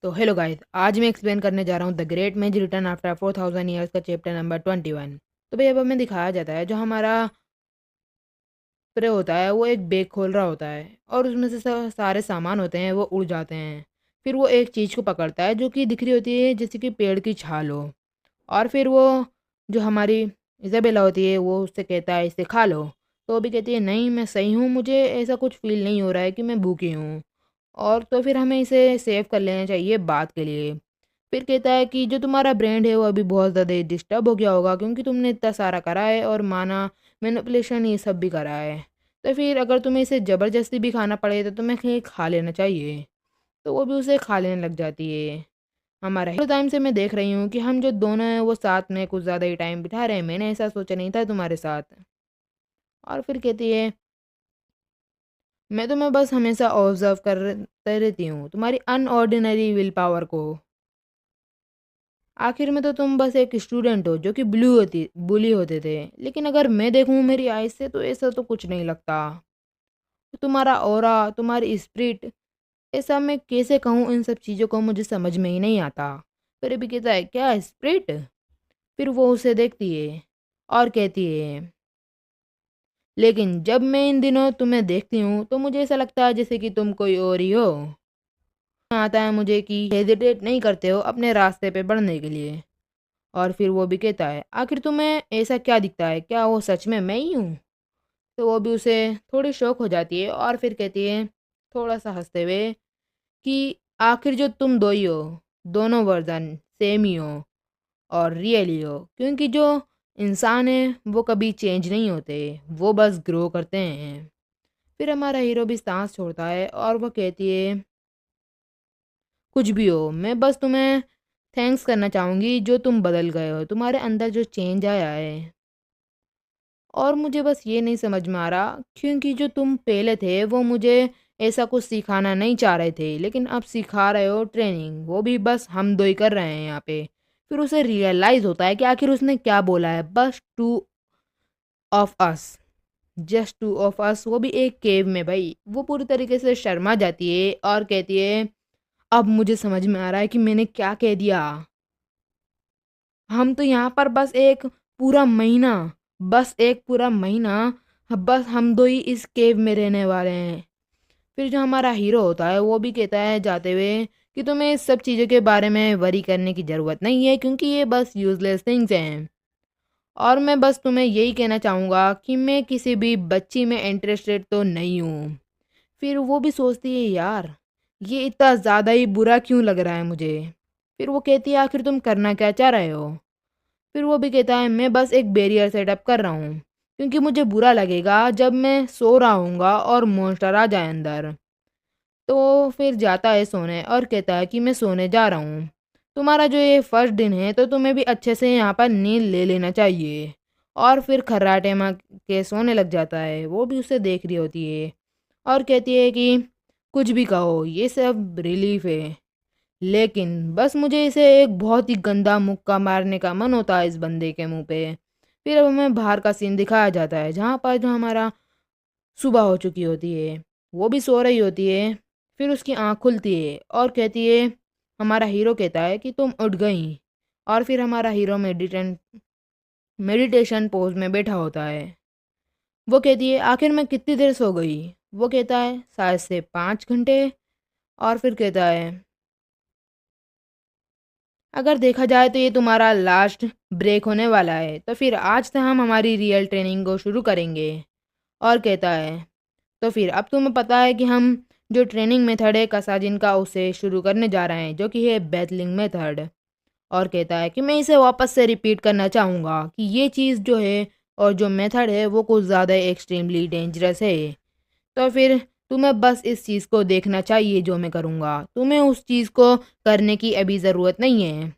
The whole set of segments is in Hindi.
तो हेलो गाइस, आज मैं एक्सप्लेन करने जा रहा हूँ द ग्रेट मेज रिटर्न आफ्टर 4000 ईयर्स का चैप्टर नंबर 21। तो भाई अब हमें दिखाया जाता है जो हमारा प्रे होता है वो एक बैग खोल रहा होता है और उसमें से सारे सामान होते हैं वो उड़ जाते हैं। फिर वो एक चीज़ को पकड़ता है जो कि दिख रही होती है जैसे कि पेड़ की छाल हो। और फिर वो जो हमारी इज़ाबेला होती है वो उससे कहता है इसे खा लो। तो वो भी कहती है नहीं मैं सही हूँ, मुझे ऐसा कुछ फील नहीं हो रहा है कि मैं भूखी हूँ। और तो फिर हमें इसे सेव कर लेना चाहिए बात के लिए। फिर कहता है कि जो तुम्हारा ब्रेन है वो अभी बहुत ज़्यादा डिस्टर्ब हो गया होगा क्योंकि तुमने इतना सारा करा है और माना मैनिपुलेशन ये सब भी करा है। तो फिर अगर तुम्हें इसे ज़बरदस्ती भी खाना पड़े तो तुम्हें ये खा लेना चाहिए। तो वो भी उसे खा लेने लग जाती है। हमारा हीरो टाइम से मैं देख रही हूँ कि हम जो दोनों हैं वो साथ में कुछ ज़्यादा ही टाइम बिता रहे हैं, मैंने ऐसा सोचा नहीं था तुम्हारे साथ। और फिर कहती है मैं तुम्हें बस हमेशा ऑब्जर्व करते रहती हूँ तुम्हारी अनऑर्डिनरी विल पावर को। आखिर में तो तुम बस एक स्टूडेंट हो जो कि बुली होते थे, लेकिन अगर मैं देखूं मेरी आइज से तो ऐसा तो कुछ नहीं लगता। तुम्हारा ऑरा, तुम्हारी स्पिरिट, ऐसा मैं कैसे कहूँ, इन सब चीज़ों को मुझे समझ में ही नहीं आता। फिर भी कहता है क्या स्पिरिट। फिर वो उसे देखती है और कहती है लेकिन जब मैं इन दिनों तुम्हें देखती हूँ तो मुझे ऐसा लगता है जैसे कि तुम कोई और ही हो। आता है मुझे कि हेजिटेट नहीं करते हो अपने रास्ते पे बढ़ने के लिए। और फिर वो भी कहता है आखिर तुम्हें ऐसा क्या दिखता है, क्या वो सच में मैं ही हूँ। तो वो भी उसे थोड़ी शौक हो जाती है और फिर कहती है थोड़ा सा हंसते हुए कि आखिर जो तुम दो ही हो, दोनों वर्जन सेम ही हो और रियल ही हो, क्योंकि जो इंसान है वो कभी चेंज नहीं होते, वो बस ग्रो करते हैं। फिर हमारा हीरो भी सांस छोड़ता है और वो कहती है कुछ भी हो, मैं बस तुम्हें थैंक्स करना चाहूँगी जो तुम बदल गए हो, तुम्हारे अंदर जो चेंज आया है। और मुझे बस ये नहीं समझ में आ रहा क्योंकि जो तुम पहले थे वो मुझे ऐसा कुछ सिखाना नहीं चाह रहे थे, लेकिन अब सिखा रहे हो ट्रेनिंग, वो भी बस हम दो ही कर रहे हैं यहाँ पे। फिर उसे रियलाइज़ होता है कि आखिर उसने क्या बोला है, बस two of us, just two of us, वो भी एक केव में। भाई वो पूरी तरीके से शर्मा जाती है और कहती है अब मुझे समझ में आ रहा है कि मैंने क्या कह दिया। हम तो यहाँ पर पूरा महीना बस एक पूरा महीना बस हम दो ही इस केव में रहने वाले हैं। फिर जो हमारा हीरो होता है वो भी कहता है जाते हुए कि तुम्हें इस सब चीज़ों के बारे में वरी करने की ज़रूरत नहीं है क्योंकि ये बस यूजलेस थिंग्स हैं। और मैं बस तुम्हें यही कहना चाहूँगा कि मैं किसी भी बच्ची में इंटरेस्टेड तो नहीं हूँ। फिर वो भी सोचती है यार ये इतना ज़्यादा ही बुरा क्यों लग रहा है मुझे। फिर वो कहती है आखिर तुम करना क्या चाह रहे हो। फिर वो भी कहता है मैं बस एक बैरियर सेटअप कर रहा हूँ क्योंकि मुझे बुरा लगेगा जब मैं सो रहा हूँगा और मॉन्स्टर आ जाए अंदर। तो फिर जाता है सोने और कहता है कि मैं सोने जा रहा हूँ, तुम्हारा जो ये फर्स्ट दिन है तो तुम्हें भी अच्छे से यहाँ पर नींद ले लेना चाहिए। और फिर खर्राटे माँ के सोने लग जाता है, वो भी उसे देख रही होती है और कहती है कि कुछ भी कहो ये सब रिलीफ है, लेकिन बस मुझे इसे एक बहुत ही गंदा मुक्का मारने का मन होता है इस बंदे के मुंह पे। फिर अब हमें बाहर का सीन दिखाया जाता है जहाँ पर जो हमारा सुबह हो चुकी होती है, वो भी सो रही होती है। फिर उसकी आँख खुलती है और कहती है हमारा हीरो कहता है कि तुम उठ गई। और फिर हमारा हीरो मेडिटेशन पोज में बैठा होता है। वो कहती है आखिर मैं कितनी देर सो गई। वो कहता है शायद से 5 घंटे। और फिर कहता है अगर देखा जाए तो ये तुम्हारा लास्ट ब्रेक होने वाला है, तो फिर आज से हम हमारी रियल ट्रेनिंग को शुरू करेंगे। और कहता है तो फिर अब तुम्हें पता है कि हम जो ट्रेनिंग मेथड है कसाजिन का उसे शुरू करने जा रहे हैं जो कि है बैटलिंग मेथड। और कहता है कि मैं इसे वापस से रिपीट करना चाहूँगा कि ये चीज़ जो है और जो मेथड है वो कुछ ज़्यादा एक्सट्रीमली डेंजरस है। तो फिर तुम्हें बस इस चीज़ को देखना चाहिए जो मैं करूँगा, तुम्हें उस चीज़ को करने की अभी ज़रूरत नहीं है।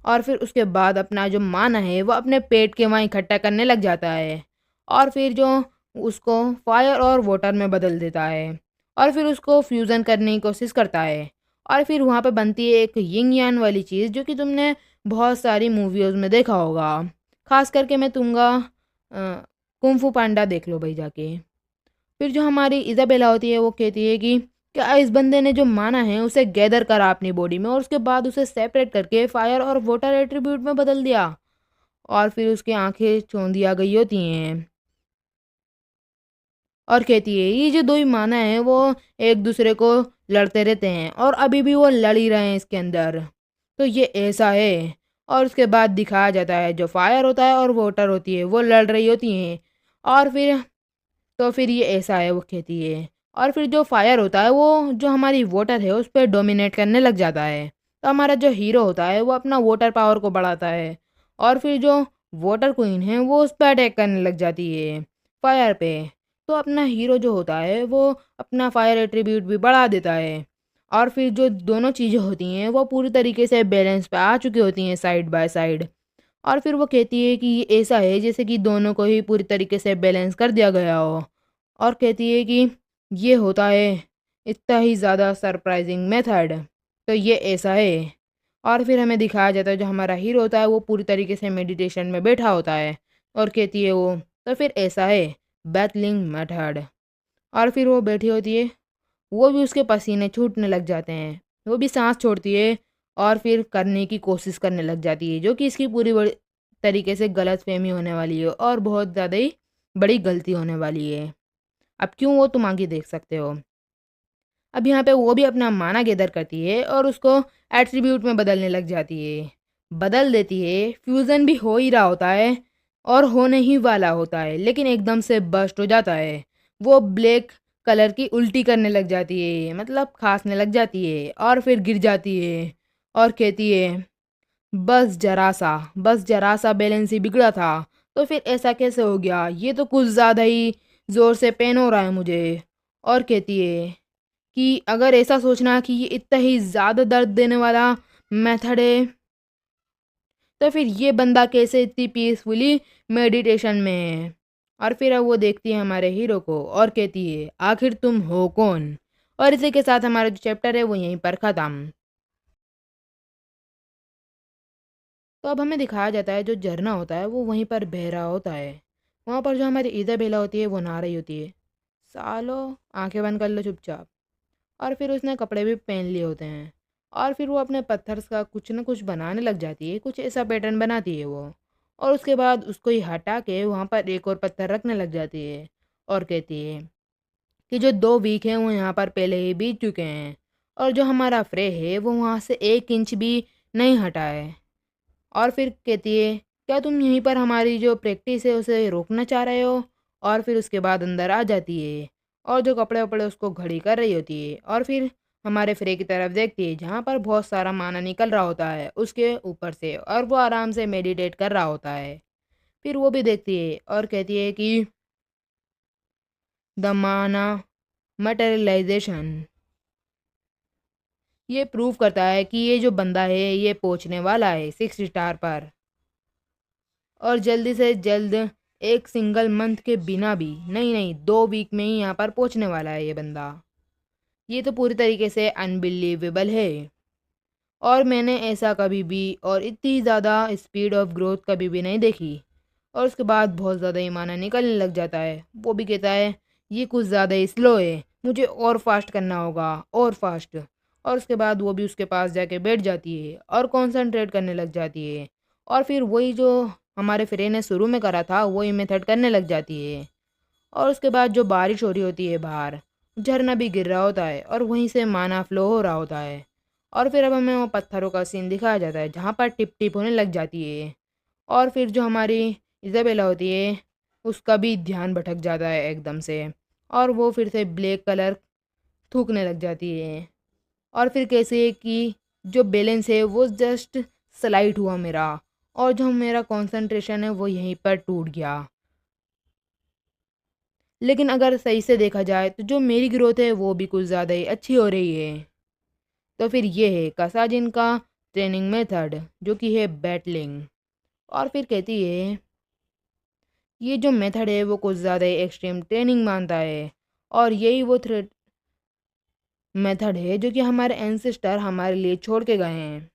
और फिर उसके बाद अपना जो माना है वो अपने पेट के वहाँ इकट्ठा करने लग जाता है और फिर जो उसको फायर और वाटर में बदल देता है और फिर उसको फ्यूज़न करने की कोशिश करता है। और फिर वहाँ पे बनती है एक यिंग यान वाली चीज़ जो कि तुमने बहुत सारी मूवीज़ में देखा होगा। खास करके मैं तुमगा कुंफू पांडा देख लो भाई जाके। फिर जो हमारी इज़ाबेला होती है वो कहती है कि क्या इस बंदे ने जो माना है उसे गैदर करा अपनी बॉडी में और उसके बाद उसे सेपरेट करके फायर और वाटर एट्रीब्यूट में बदल दिया और फिर उसकी आंखें चौंधिया गई होती हैं और कहती है ये जो दो ही माना है वो एक दूसरे को लड़ते रहते हैं और अभी भी वो लड़ ही रहे हैं इसके अंदर। तो ये ऐसा है। और उसके बाद दिखाया जाता है जो फायर होता है और वाटर होती है वो लड़ रही होती हैं और फिर ये ऐसा है वो कहती है। और फिर जो फायर होता है वो जो हमारी वाटर है उस पर डोमिनेट करने लग जाता है। तो हमारा जो हीरो होता है वो अपना वाटर पावर को बढ़ाता है और फिर जो वाटर क्वीन है वो उस पर अटैक करने लग जाती है फायर पे। तो अपना हीरो जो होता है वो अपना फायर एट्रीब्यूट भी बढ़ा देता है और फिर जो दोनों चीज़ें होती हैं वो पूरी तरीके से बैलेंस पे आ चुकी होती हैं साइड बाय साइड। और फिर वो कहती है कि ये ऐसा है जैसे कि दोनों को ही पूरी तरीके से बैलेंस कर दिया गया हो और कहती है कि ये होता है इतना ही ज़्यादा सरप्राइजिंग मेथड। तो ये ऐसा है। और फिर हमें दिखाया जाता है जो हमारा हीरो होता है वो पूरी तरीके से मेडिटेशन में बैठा होता है और कहती है वो तो फिर ऐसा है बैटलिंग मेथड। और फिर वो बैठी होती है वो भी उसके पसीने छूटने लग जाते हैं वो भी सांस छोड़ती है और फिर करने की कोशिश करने लग जाती है जो कि इसकी पूरी बड़ी तरीके से गलत फहमी होने वाली है और बहुत ज़्यादा ही बड़ी गलती होने वाली है। अब क्यों वो तुम आगे देख सकते हो। अब यहाँ पे वो भी अपना माना गैदर करती है और उसको एट्रीब्यूट में बदलने लग जाती है बदल देती है फ्यूज़न भी हो ही रहा होता है और होने ही वाला होता है लेकिन एकदम से बस्ट हो जाता है। वो ब्लैक कलर की उल्टी करने लग जाती है मतलब खांसने लग जाती है और फिर गिर जाती है और कहती है बस जरा सा बैलेंस ही बिगड़ा था। तो फिर ऐसा कैसे हो गया ये तो कुछ ज़्यादा ही ज़ोर से पेन हो रहा है मुझे। और कहती है कि अगर ऐसा सोचना कि ये इतना ही ज़्यादा दर्द देने वाला मेथड है तो फिर ये बंदा कैसे इतनी पीसफुली मेडिटेशन में है। और फिर अब वो देखती है हमारे हीरो को और कहती है आखिर तुम हो कौन। और इसी के साथ हमारा जो चैप्टर है वो यहीं पर ख़त्म। तो अब हमें दिखाया जाता है जो झरना होता है वो वहीं पर बह रहा होता है। वहाँ पर जो हमारी इज़ाबेला होती है वो नहा रही होती है। सालो आंखें बंद कर लो चुपचाप। और फिर उसने कपड़े भी पहन लिए होते हैं और फिर वो अपने पत्थर का कुछ ना कुछ बनाने लग जाती है कुछ ऐसा पैटर्न बनाती है वो। और उसके बाद उसको ही हटा के वहाँ पर एक और पत्थर रखने लग जाती है और कहती है कि जो 2 वीक हैं वो यहाँ पर पहले ही बीत चुके हैं और जो हमारा फ्रे है वो वहाँ से 1 इंच भी नहीं हटा है। और फिर कहती है क्या तुम यहीं पर हमारी जो प्रैक्टिस है उसे रोकना चाह रहे हो। और फिर उसके बाद अंदर आ जाती है और जो कपड़े वपड़े उसको घड़ी कर रही होती है और फिर हमारे फ्रे की तरफ देखती है जहाँ पर बहुत सारा माना निकल रहा होता है उसके ऊपर से और वो आराम से मेडिटेट कर रहा होता है। फिर वो भी देखती है और कहती है कि द माना मटेरियलाइजेशन ये प्रूव करता है कि ये जो बंदा है ये पहुंचने वाला है 6 स्टार पर और जल्दी से जल्द एक सिंगल मंथ के बिना भी नहीं नहीं 2 वीक में ही यहाँ पर पहुँचने वाला है ये बंदा। ये तो पूरी तरीके से अनबिलीवेबल है और मैंने ऐसा कभी भी और इतनी ज़्यादा स्पीड ऑफ ग्रोथ कभी भी नहीं देखी। और उसके बाद बहुत ज़्यादा ईमाना निकलने लग जाता है वो भी कहता है ये कुछ ज़्यादा ही स्लो है मुझे और फास्ट करना होगा और फास्ट। और उसके बाद वो भी उसके पास जाके बैठ जाती है और कंसंट्रेट करने लग जाती है और फिर वही जो हमारे फ्रे ने शुरू में करा था वही मेथड करने लग जाती है। और उसके बाद जो बारिश हो रही होती है बाहर झरना भी गिर रहा होता है और वहीं से माना फ्लो हो रहा होता है। और फिर अब हमें वो पत्थरों का सीन दिखाया जाता है जहाँ पर टिप टिप होने लग जाती है और फिर जो हमारी इज़ाबेला होती है उसका भी ध्यान भटक जाता है एकदम से और वो फिर से ब्लैक कलर थूकने लग जाती है। और फिर कैसे कि जो बैलेंस है वो जस्ट स्लाइड हुआ मेरा और जो मेरा कंसंट्रेशन है वो यहीं पर टूट गया। लेकिन अगर सही से देखा जाए तो जो मेरी ग्रोथ है वो भी कुछ ज़्यादा ही अच्छी हो रही है। तो फिर ये है कासाजिन का ट्रेनिंग मेथड जो कि है बैटलिंग। और फिर कहती है ये जो मेथड है वो कुछ ज़्यादा ही एक्सट्रीम ट्रेनिंग मानता है और यही वो थ्रेड मेथड है जो कि हमारे एंसेस्टर हमारे लिए छोड़ के गए हैं।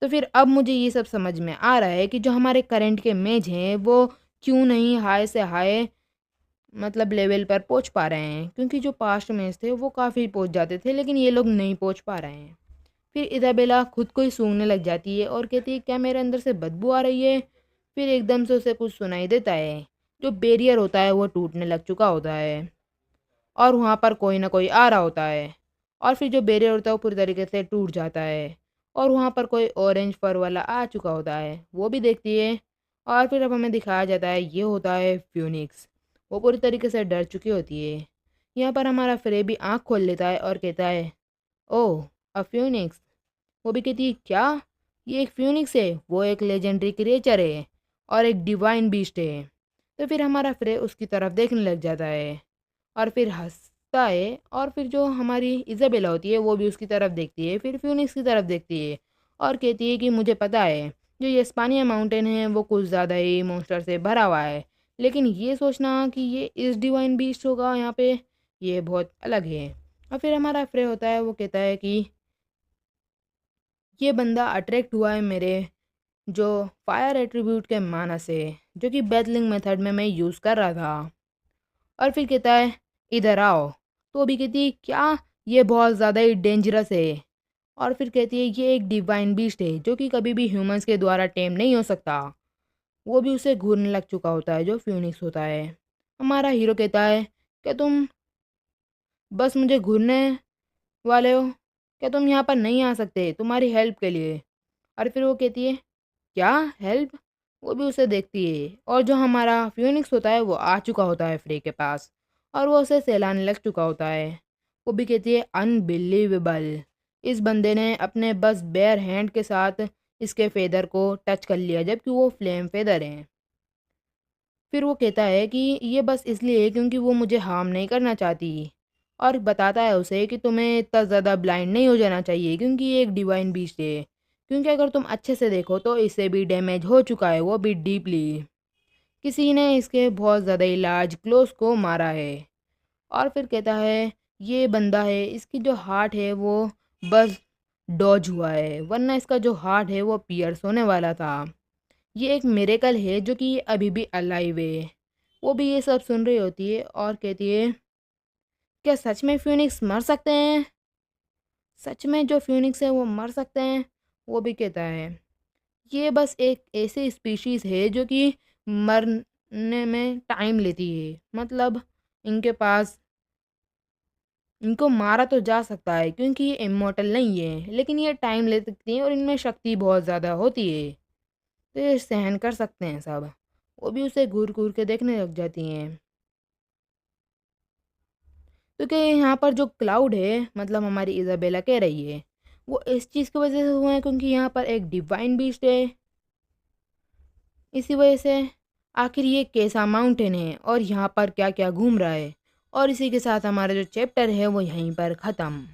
तो फिर अब मुझे ये सब समझ में आ रहा है कि जो हमारे करंट के मेज हैं वो क्यों नहीं हाई से हाई मतलब लेवल पर पहुंच पा रहे हैं, क्योंकि जो पास्ट में थे वो काफ़ी पहुंच जाते थे, लेकिन ये लोग नहीं पहुंच पा रहे हैं। फिर इज़ाबेला खुद को ही सूंघने लग जाती है और कहती है, क्या मेरे अंदर से बदबू आ रही है? फिर एकदम से उसे कुछ सुनाई देता है। जो बैरियर होता है वो टूटने लग चुका होता है और वहाँ पर कोई ना कोई आ रहा होता है। और फिर जो बैरियर होता है वो पूरी तरीके से टूट जाता है और वहाँ पर कोई ऑरेंज फर वाला आ चुका होता है, वो भी देखती है। और फिर अब हमें दिखाया जाता है ये होता है फ्यूनिक्स। वो पूरी तरीके से डर चुकी होती है। यहाँ पर हमारा फ्रे भी आँख खोल लेता है और कहता है, ओह, अ फ्यूनिक्स। वो भी कहती है, क्या? ये एक फ्यूनिक्स है? वो एक लेजेंडरी क्रिएचर है और एक डिवाइन बीस्ट है। तो फिर हमारा फ्रे उसकी तरफ देखने लग जाता है और फिर हंसता है। और फिर जो हमारी इज़ाबेला होती है वो भी उसकी तरफ देखती है, फिर फ्यूनिक्स की तरफ देखती है और कहती है कि मुझे पता है जो ये स्पानिया माउंटेन है वो कुछ ज़्यादा ही मॉन्स्टर से भरा हुआ है, लेकिन ये सोचना कि ये इस डिवाइन बीस्ट होगा यहाँ पे, ये बहुत अलग है। और फिर हमारा फ्रे होता है, वो कहता है कि ये बंदा अट्रैक्ट हुआ है मेरे जो फायर एट्रीब्यूट के माना से, जो कि बैटलिंग मेथड में मैं यूज़ कर रहा था। और फिर कहता है, इधर आओ। तो भी कहती है, क्या? ये बहुत ज़्यादा ही डेंजरस है। और फिर कहती है, ये एक डिवाइन बीस्ट है जो कि कभी भी ह्यूमंस के द्वारा टेम नहीं हो सकता। वो भी उसे घूरने लग चुका होता है, जो फ्यूनिक्स होता है। हमारा हीरो कहता है, क्या तुम बस मुझे घूरने वाले हो? क्या तुम यहाँ पर नहीं आ सकते तुम्हारी हेल्प के लिए? और फिर वो कहती है, क्या हेल्प? वो भी उसे देखती है और जो हमारा फ्यूनिक्स होता है वो आ चुका होता है फ्रे के पास और वो उसे सहलाने लग चुका होता है। वो भी कहती है, अनबिलीवेबल। इस बंदे ने अपने बस बेयर हैंड के साथ इसके फेदर को टच कर लिया, जबकि वो फ्लेम फेदर हैं। फिर वो कहता है कि ये बस इसलिए है क्योंकि वो मुझे हार्म नहीं करना चाहती और बताता है उसे कि तुम्हें इतना ज़्यादा ब्लाइंड नहीं हो जाना चाहिए, क्योंकि ये एक डिवाइन बीस्ट है। क्योंकि अगर तुम अच्छे से देखो तो इसे भी डैमेज हो चुका है, वो भी डीपली। किसी ने इसके बहुत ज़्यादा ही लार्ज क्लोज को मारा है। और फिर कहता है, ये बंदा है, इसकी जो हार्ट है वो बस डॉज हुआ है, वरना इसका जो हार्ट है वो पियर्स होने वाला था। ये एक मिरेकल है जो कि ये अभी भी अलाइव है। वो भी ये सब सुन रही होती है और कहती है, क्या सच में फ्यूनिक्स मर सकते हैं? सच में जो फ्यूनिक्स है वो मर सकते हैं? वो भी कहता है, ये बस एक ऐसी स्पीशीज़ है जो कि मरने में टाइम लेती है। मतलब इनके पास, इनको मारा तो जा सकता है क्योंकि ये इमॉर्टल नहीं है, लेकिन ये टाइम ले सकती हैं और इनमें शक्ति बहुत ज़्यादा होती है, तो ये सहन कर सकते हैं सब। वो भी उसे घूर घूर के देखने लग जाती हैं। क्योंकि यहाँ पर जो क्लाउड है, मतलब हमारी इज़ाबेला कह रही है, वो इस चीज़ की वजह से हुए हैं क्योंकि यहाँ पर एक डिवाइन बीस्ट है। इसी वजह से आखिर ये कैसा माउंटेन है और यहाँ पर क्या क्या घूम रहा है। और इसी के साथ हमारा जो चैप्टर है वो यहीं पर ख़त्म।